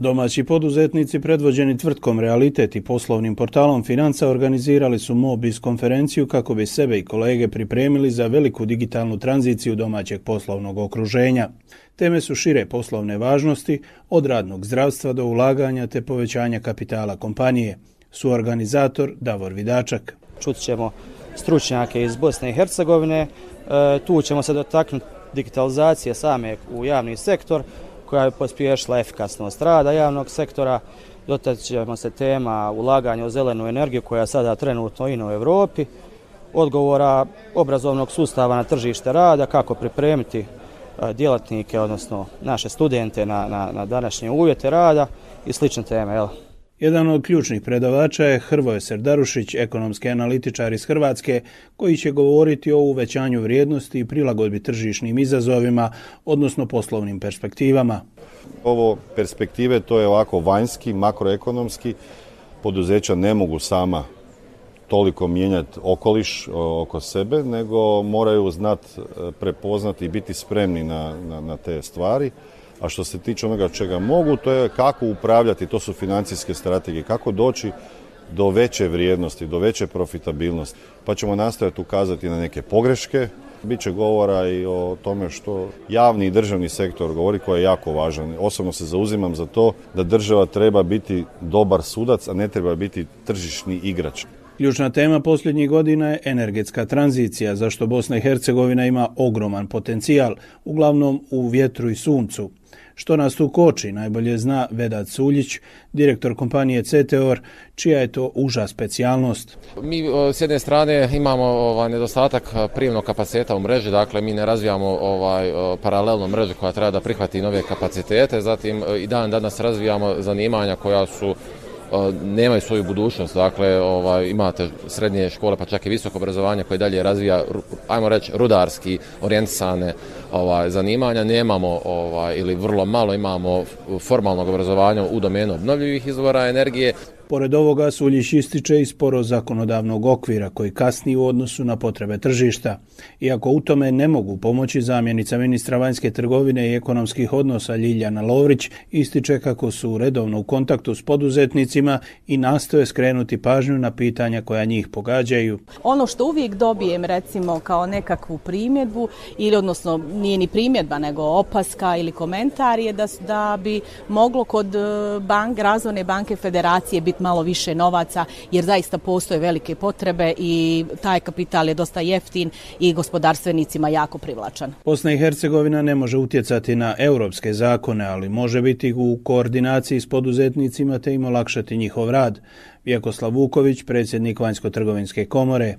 Domaći poduzetnici predvođeni tvrtkom Realitet i poslovnim portalom Financa organizirali su Mobiz konferenciju kako bi sebe i kolege pripremili za veliku digitalnu tranziciju domaćeg poslovnog okruženja. Teme su šire poslovne važnosti, od radnog zdravstva do ulaganja te povećanja kapitala kompanije. Suorganizator Davor Vidačak. Čut ćemo stručnjake iz Bosne i Hercegovine, tu ćemo se dotaknuti digitalizacije same u javni sektor, koja je pospješila efikasnost rada javnog sektora. Dotaći ćemo se tema ulaganja u zelenu energiju koja je sada trenutno i u Europi, odgovora obrazovnog sustava na tržište rada, kako pripremiti djelatnike, odnosno naše studente na današnje uvjete rada i slične teme. Jedan od ključnih predavača je Hrvoje Serdarušić, ekonomski analitičar iz Hrvatske, koji će govoriti o uvećanju vrijednosti i prilagodbi tržišnim izazovima, odnosno poslovnim perspektivama. Ovo perspektive, to je ovako vanjski, makroekonomski. Poduzeća ne mogu sama toliko mijenjati okoliš oko sebe, nego moraju znati prepoznati i biti spremni na te stvari. A što se tiče onoga čega mogu, to je kako upravljati, to su financijske strategije, kako doći do veće vrijednosti, do veće profitabilnosti. Pa ćemo nastojati ukazati na neke pogreške. Biće govora i o tome što javni i državni sektor govori, koji je jako važan. Osobno se zauzimam za to da država treba biti dobar sudac, a ne treba biti tržišni igrač. Ključna tema posljednjih godina je energetska tranzicija, za što Bosna i Hercegovina ima ogroman potencijal, uglavnom u vjetru i suncu. Što nas tu koči, najbolje zna Vedat Suljić, direktor kompanije CTOR, čija je to uža specijalnost. Mi s jedne strane imamo nedostatak prijemnog kapaciteta u mreži, dakle mi ne razvijamo paralelnu mrežu koja treba da prihvati nove kapacitete, zatim i dan danas razvijamo zanimanja koja nemaju svoju budućnost, dakle imate srednje škole pa čak i visoko obrazovanje koje dalje razvija, ajmo reći, rudarski orijentisane zanimanja, nemamo ili vrlo malo imamo formalnog obrazovanja u domenu obnovljivih izvora energije. Pored ovoga Suljić ističe i sporost zakonodavnog okvira koji kasni u odnosu na potrebe tržišta. Iako u tome ne mogu pomoći, zamjenica ministra vanjske trgovine i ekonomskih odnosa Ljiljana Lovrić ističe kako su redovno u kontaktu s poduzetnicima i nastoje skrenuti pažnju na pitanja koja njih pogađaju. Ono što uvijek dobijem recimo kao nekakvu primjedbu, ili odnosno nije ni primjedba nego opaska ili komentar, je da bi moglo kod Razvojne banke Federacije biti malo više novaca, jer zaista postoje velike potrebe i taj kapital je dosta jeftin i gospodarstvenicima jako privlačan. Bosna i Hercegovina ne može utjecati na europske zakone, ali može biti u koordinaciji s poduzetnicima te im olakšati njihov rad. Vjekoslav Vuković, predsjednik Vanjsko-trgovinske komore.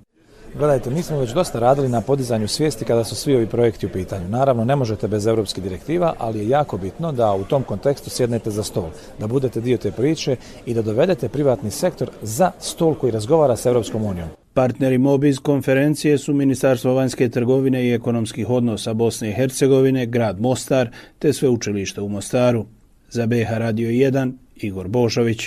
Gledajte, mi smo već dosta radili na podizanju svijesti kada su svi ovi projekti u pitanju. Naravno, ne možete bez europskih direktiva, ali je jako bitno da u tom kontekstu sjednete za stol, da budete dio te priče i da dovedete privatni sektor za stol koji razgovara s Europskom unijom. Partneri Mobiz konferencije su Ministarstvo vanjske trgovine i ekonomskih odnosa Bosne i Hercegovine, grad Mostar te sveučilište u Mostaru. Za BH Radio 1, Igor Božović.